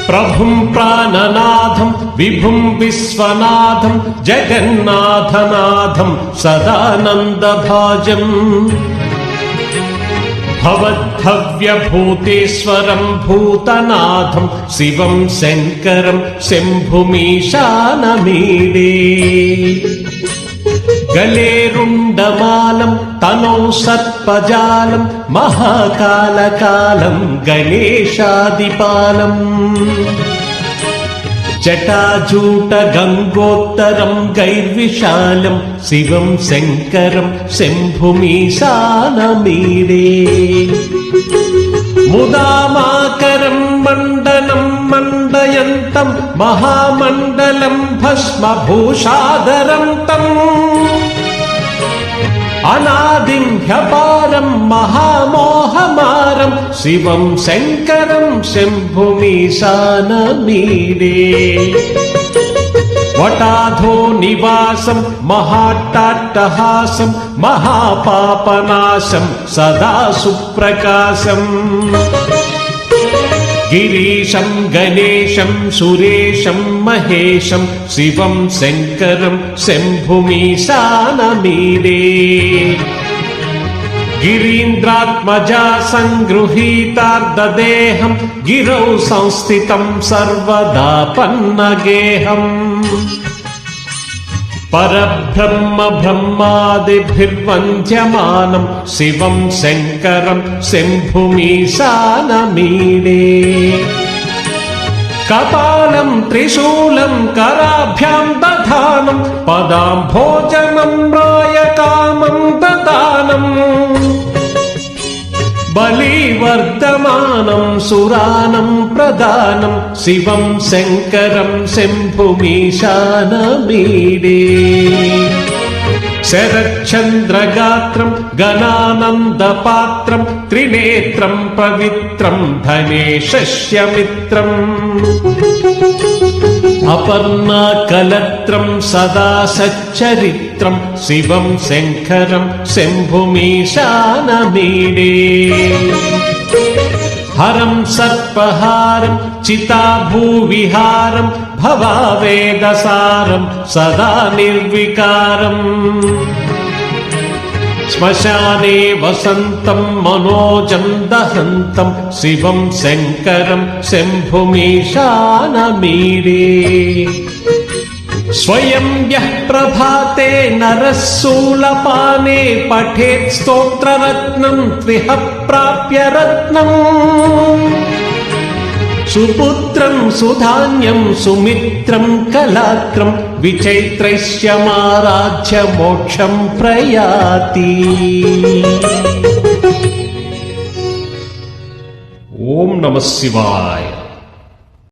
ప్రభుం ప్రాణనాథం విభుం విశ్వనాథం జగన్నాథనాథం సదానందభాజం భవద్భవ్యభూతేశ్వరం భూతనాథం శివం శంకరం శంభుమీశానమీడే గళేరుండమాలం తనో సర్పజాలం మహాకాలకాలం గణేశాదిపాలం జటాజూట గంగోత్తరం గైర్విశాలం శివం శంకరం శంభుమీశానమీడే ముదామాకరం మండలం మండయంతం మహామండలం భస్మభూషాధరం తం అనాదిం హ్యపారం మహామోహమారం శివం శంకరం శంభుమీశానమీడే వటాధో నివాసం మహాట్టాట్టహాసం మహాపాపనాశం సదా సుప్రకాశం గిరీశం గణేశం సురేశం మహేశం శివం శంకరం శంభుమీశానమీడే గిరీంద్రాత్మజా సంగృహీతార్ధదేహం గిరౌ సంస్థితం సర్వదా పన్నగేహం పరబ్రహ్మ బ్రహ్మాదిభిర్వంద్యమానం శివం శంకరం శంభుమీశానమీడే కపాలం త్రిశూలం కరాభ్యాం దధానం పదాంభోజనం రాయకామం దదానం బలివర్ధమానం సురానం ప్రదానం శివం శంకరం శంభుమీశానమీడే శరచ్చంద్రగాత్రం గణానందపాత్రం త్రినేత్రం పవిత్రం ధనేశస్యమిత్రం అపర్ణాకలత్రం సదా సచ్చరిత్రం శివం శంకరం శంభుమీశానమీడే హరం సర్పహారం చితాభూవిహారం భవావేదసారం సదా నిర్వికారం శ్మశానే వసంతం మనోజం దహంతం శివం శంకరం శంభుమీశానమీడే స్వయం యః ప్రభాతే నరః శూలపానే పఠేత్ స్తోత్రరత్నం త్రిహ ప్రాప్య రత్నం సుపుత్రం సుధాన్యం సుమిత్రం కళాత్రం విచైత్రైష్యమారాధ్య మోక్షం ప్రయాతి. ఓం నమః శివాయ.